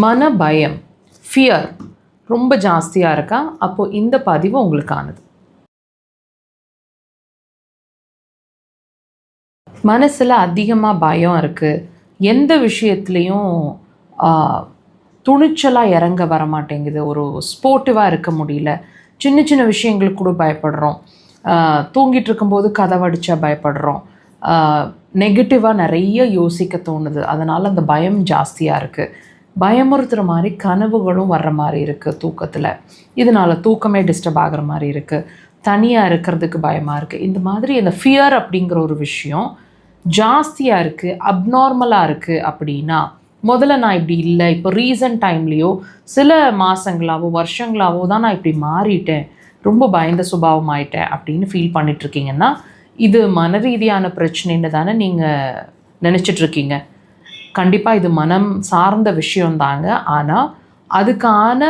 மன பயம், ஃபியர் ரொம்ப ஜாஸ்தியாக இருக்கா? அப்போது இந்த பதிவு உங்களுக்கானது. மனசில் அதிகமாக பயம் இருக்குது, எந்த விஷயத்துலேயும் துணிச்சலாக இறங்க வர மாட்டேங்குது, ஒரு ஸ்போர்ட்டிவாக இருக்க முடியல, சின்ன சின்ன விஷயங்களுக்கு கூட பயப்படுறோம், தூங்கிட்டு இருக்கும்போது கதவடிச்சா பயப்படுறோம், நெகட்டிவாக நிறைய யோசிக்க தோணுது, அதனால் அந்த பயம் ஜாஸ்தியாக இருக்குது. பயமுறுத்துகிற மாதிரி கனவுகளும் வர்ற மாதிரி இருக்குது தூக்கத்தில், இதனால் தூக்கமே டிஸ்டர்ப் ஆகிற மாதிரி இருக்குது, தனியாக இருக்கிறதுக்கு பயமாக இருக்குது. இந்த மாதிரி இந்த ஃபியர் அப்படிங்கிற ஒரு விஷயம் ஜாஸ்தியாக இருக்குது, அப்நார்மலாக இருக்குது அப்படின்னா, முதல்ல நான் இப்படி இல்லை, இப்போ ரீசன்ட் டைம்லேயோ சில மாதங்களாவோ வருஷங்களாவோ தான் நான் இப்படி மாறிட்டேன், ரொம்ப பயந்த சுபாவம் ஆயிட்டேன் அப்படின்னு ஃபீல் பண்ணிகிட்ருக்கீங்கன்னா, இது மன ரீதியான பிரச்சனைன்னு தானே நீங்கள் நினச்சிட்ருக்கீங்க. கண்டிப்பாக இது மனம் சார்ந்த விஷயந்தாங்க. ஆனால் அதுக்கான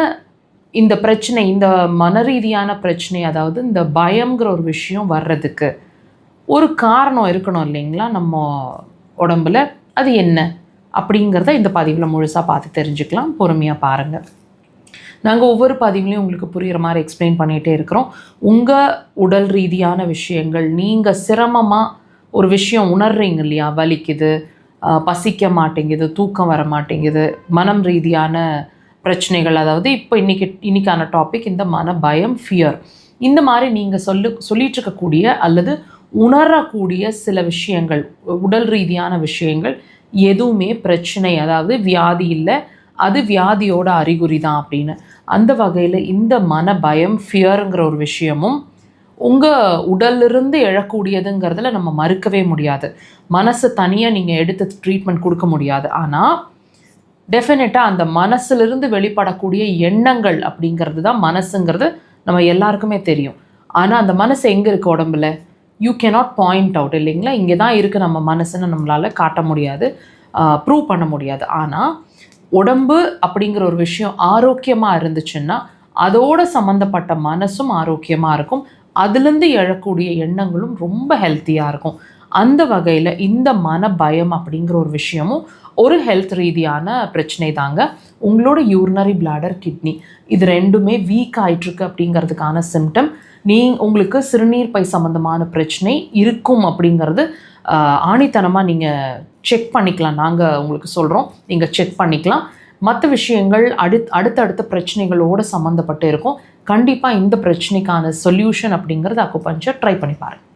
இந்த பிரச்சனை, இந்த மன ரீதியான பிரச்சனை, அதாவது இந்த பயம்ங்கிற ஒரு விஷயம் வர்றதுக்கு ஒரு காரணம் இருக்கணும் இல்லைங்களா நம்ம உடம்புல. அது என்ன அப்படிங்கிறத இந்த பதிவில் முழுசாக பார்த்து தெரிஞ்சுக்கலாம். பொறுமையாக பாருங்கள். நாங்கள் ஒவ்வொரு பதிவுலையும் உங்களுக்கு புரிகிற மாதிரி எக்ஸ்பிளைன் பண்ணிகிட்டே இருக்கிறோம். உங்கள் உடல் ரீதியான விஷயங்கள், நீங்கள் சிரமமாக ஒரு விஷயம் உணர்றீங்க இல்லையா, வலிக்குது, பசிக்க மாட்டேங்குது, தூக்கம் வர மாட்டேங்குது, மனம் ரீதியான பிரச்சனைகள், அதாவது இப்போ இன்றைக்கான டாபிக் இந்த மன பயம், ஃபியர். இந்த மாதிரி நீங்கள் சொல்லிகிட்ருக்கக்கூடிய அல்லது உணரக்கூடிய சில விஷயங்கள், உடல் ரீதியான விஷயங்கள் எதுவுமே பிரச்சனை, அதாவது வியாதி இல்லை, அது வியாதியோட அறிகுறி தான் அப்படின்னு. அந்த வகையில் இந்த மன பயம், ஃபியருங்கிற ஒரு விஷயமும் உங்கள் உடலிருந்து எழக்கூடியதுங்கிறதுல நம்ம மறுக்கவே முடியாது. மனசு தனியாக நீங்கள் எடுத்து ட்ரீட்மெண்ட் கொடுக்க முடியாது. ஆனால் டெஃபினட்டாக அந்த மனசுலேருந்து வெளிப்படக்கூடிய எண்ணங்கள் அப்படிங்கிறது தான் மனசுங்கிறது நம்ம எல்லாருக்குமே தெரியும். ஆனால் அந்த மனசு எங்கே இருக்குது உடம்புல? யூ கேனாட் பாயிண்ட் அவுட் இல்லைங்களா, இங்கே தான் இருக்குது நம்ம மனசுன்னு நம்மளால் காட்ட முடியாது, ப்ரூவ் பண்ண முடியாது. ஆனால் உடம்பு அப்படிங்கிற ஒரு விஷயம் ஆரோக்கியமாக இருந்துச்சுன்னா அதோட சம்மந்தப்பட்ட மனசும் ஆரோக்கியமாக இருக்கும், அதுலேருந்து எழக்கூடிய எண்ணங்களும் ரொம்ப ஹெல்த்தியாக இருக்கும். அந்த வகையில் இந்த மன பயம் அப்படிங்கிற ஒரு விஷயமும் ஒரு ஹெல்த் ரீதியான பிரச்சனை தாங்க. உங்களோட யூரினரி பிளாடர், கிட்னி இது ரெண்டுமே வீக் ஆகிட்டுருக்கு அப்படிங்கிறதுக்கான சிம்டம். உங்களுக்கு சிறுநீர் பை சம்மந்தமான பிரச்சனை இருக்கும் அப்படிங்கிறது ஆணித்தனமாக நீங்கள் செக் பண்ணிக்கலாம். நாங்கள் உங்களுக்கு சொல்கிறோம், நீங்கள் செக் பண்ணிக்கலாம். மற்ற விஷயங்கள் அடுத்தடுத்த பிரச்சனைகளோடு சம்மந்தப்பட்டு இருக்கும். கண்டிப்பாக இந்த பிரச்சனைக்கான சொல்யூஷன் அப்படிங்கிறது அக்குபஞ்சர் ட்ரை பண்ணி பாருங்கள்.